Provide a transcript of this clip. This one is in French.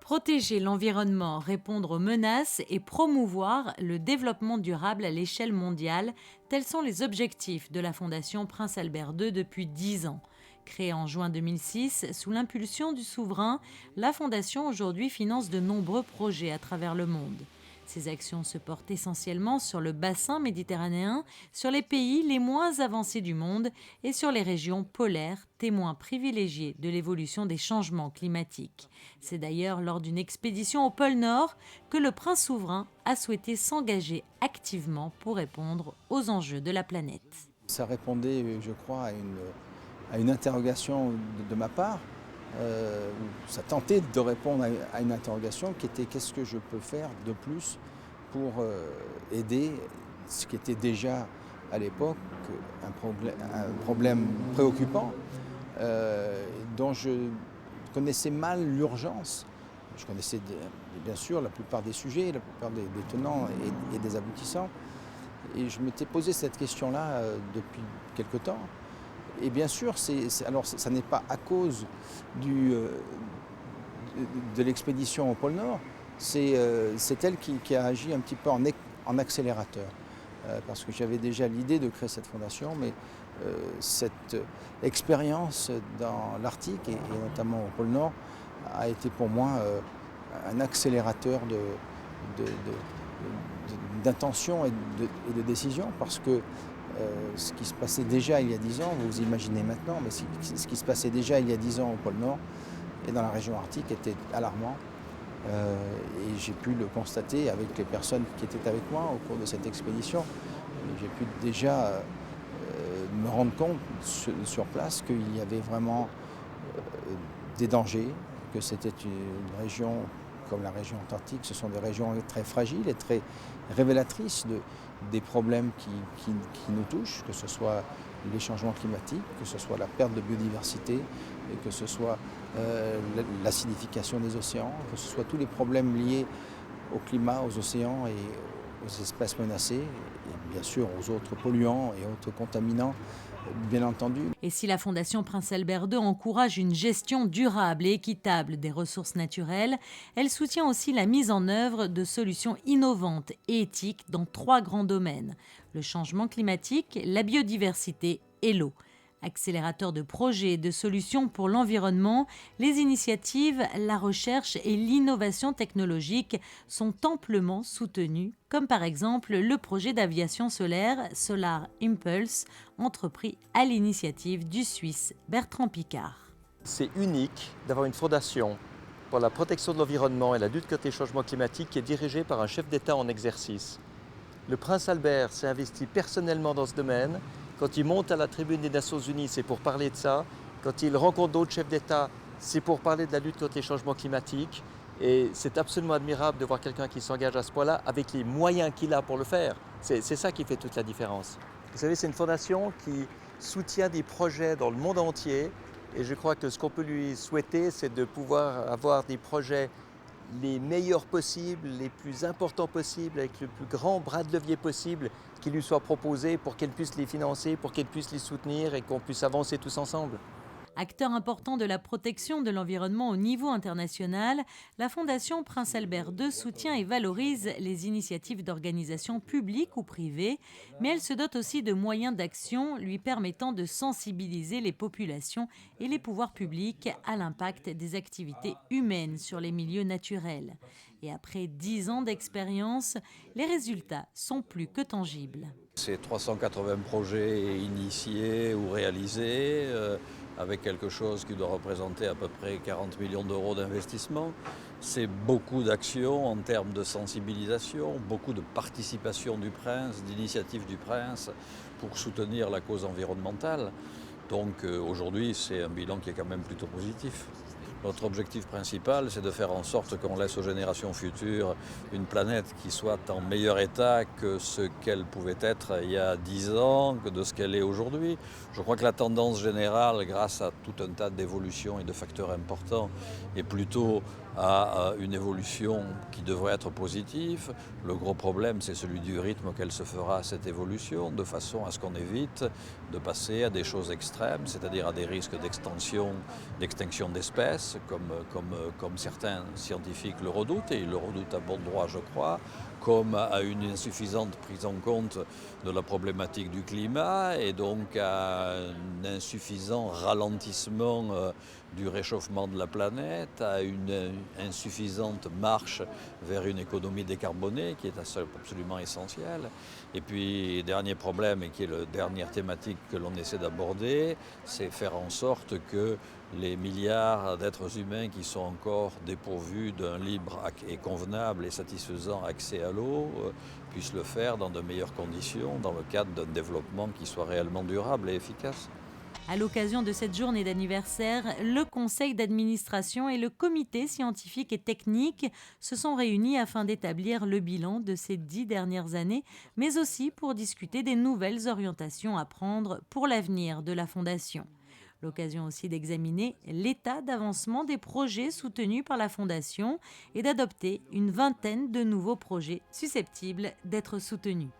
Protéger l'environnement, répondre aux menaces et promouvoir le développement durable à l'échelle mondiale, tels sont les objectifs de la Fondation Prince Albert II depuis 10 ans. Créée en juin 2006, sous l'impulsion du souverain, la Fondation aujourd'hui finance de nombreux projets à travers le monde. Ces actions se portent essentiellement sur le bassin méditerranéen, sur les pays les moins avancés du monde et sur les régions polaires, témoins privilégiés de l'évolution des changements climatiques. C'est d'ailleurs lors d'une expédition au pôle Nord que le prince souverain a souhaité s'engager activement pour répondre aux enjeux de la planète. Ça répondait, je crois, à une interrogation de ma part. Ça tentait de répondre à une interrogation qui était qu'est-ce que je peux faire de plus pour aider ce qui était déjà à l'époque un problème préoccupant dont je connaissais mal l'urgence. Je connaissais bien sûr la plupart des sujets, la plupart des tenants et des aboutissants. Et je m'étais posé cette question-là depuis quelque temps. Et bien sûr, alors ça n'est pas à cause de l'expédition au pôle Nord, c'est elle qui a agi un petit peu en accélérateur. Parce que j'avais déjà l'idée de créer cette fondation, mais cette expérience dans l'Arctique et notamment au pôle Nord a été pour moi un accélérateur d'intention et de décision, parce que ce qui se passait déjà il y a 10 ans, vous imaginez maintenant, mais ce qui se passait déjà il y a 10 ans au pôle Nord et dans la région arctique était alarmant. Et j'ai pu le constater avec les personnes qui étaient avec moi au cours de cette expédition. J'ai pu déjà me rendre compte sur place qu'il y avait vraiment des dangers, que c'était une région comme la région antarctique, ce sont des régions très fragiles et très révélatrices des problèmes qui nous touchent, que ce soit les changements climatiques, que ce soit la perte de biodiversité, et que ce soit l'acidification des océans, que ce soit tous les problèmes liés au climat, aux océans et aux espèces menacées, et bien sûr aux autres polluants et autres contaminants, bien entendu. Et si la Fondation Prince Albert II encourage une gestion durable et équitable des ressources naturelles, elle soutient aussi la mise en œuvre de solutions innovantes et éthiques dans 3 grands domaines: le changement climatique, la biodiversité et l'eau. Accélérateur de projets et de solutions pour l'environnement, les initiatives, la recherche et l'innovation technologique sont amplement soutenues, comme par exemple le projet d'aviation solaire Solar Impulse, entrepris à l'initiative du Suisse Bertrand Piccard. C'est unique d'avoir une fondation pour la protection de l'environnement et la lutte contre les changements climatiques qui est dirigée par un chef d'État en exercice. Le prince Albert s'est investi personnellement dans ce domaine. Quand il monte à la tribune des Nations Unies, c'est pour parler de ça. Quand il rencontre d'autres chefs d'État, c'est pour parler de la lutte contre les changements climatiques. Et c'est absolument admirable de voir quelqu'un qui s'engage à ce point-là avec les moyens qu'il a pour le faire. C'est ça qui fait toute la différence. Vous savez, c'est une fondation qui soutient des projets dans le monde entier. Et je crois que ce qu'on peut lui souhaiter, c'est de pouvoir avoir des projets les meilleurs possibles, les plus importants possibles, avec le plus grand bras de levier possible qui lui soit proposé pour qu'elle puisse les financer, pour qu'elle puisse les soutenir et qu'on puisse avancer tous ensemble. Acteur important de la protection de l'environnement au niveau international, la Fondation Prince Albert II soutient et valorise les initiatives d'organisations publiques ou privées, mais elle se dote aussi de moyens d'action lui permettant de sensibiliser les populations et les pouvoirs publics à l'impact des activités humaines sur les milieux naturels. Et après 10 ans d'expérience, les résultats sont plus que tangibles. C'est 380 projets initiés ou réalisés, avec quelque chose qui doit représenter à peu près 40 millions d'euros d'investissement. C'est beaucoup d'actions en termes de sensibilisation, beaucoup de participation du prince, d'initiatives du prince pour soutenir la cause environnementale. Donc aujourd'hui, c'est un bilan qui est quand même plutôt positif. Notre objectif principal, c'est de faire en sorte qu'on laisse aux générations futures une planète qui soit en meilleur état que ce qu'elle pouvait être il y a 10 ans, que de ce qu'elle est aujourd'hui. Je crois que la tendance générale, grâce à tout un tas d'évolutions et de facteurs importants, est plutôt à une évolution qui devrait être positive. Le gros problème, c'est celui du rythme auquel se fera cette évolution, de façon à ce qu'on évite de passer à des choses extrêmes, c'est-à-dire à des risques d'extinction d'espèces. efficace comme certains scientifiques le redoutent, et ils le redoutent à bon droit je crois, comme à une insuffisante prise en compte de la problématique du climat et donc à un insuffisant ralentissement du réchauffement de la planète, à une insuffisante marche vers une économie décarbonée qui est absolument essentielle. Et puis, dernier problème, et qui est la dernière thématique que l'on essaie d'aborder, c'est faire en sorte que les milliards d'êtres humains qui sont encore dépourvus d'un libre et convenable et satisfaisant accès à l'eau puissent le faire dans de meilleures conditions, dans le cadre d'un développement qui soit réellement durable et efficace. À l'occasion de cette journée d'anniversaire, le conseil d'administration et le comité scientifique et technique se sont réunis afin d'établir le bilan de ces 10 dernières années, mais aussi pour discuter des nouvelles orientations à prendre pour l'avenir de la Fondation. L'occasion aussi d'examiner l'état d'avancement des projets soutenus par la Fondation et d'adopter une vingtaine de nouveaux projets susceptibles d'être soutenus.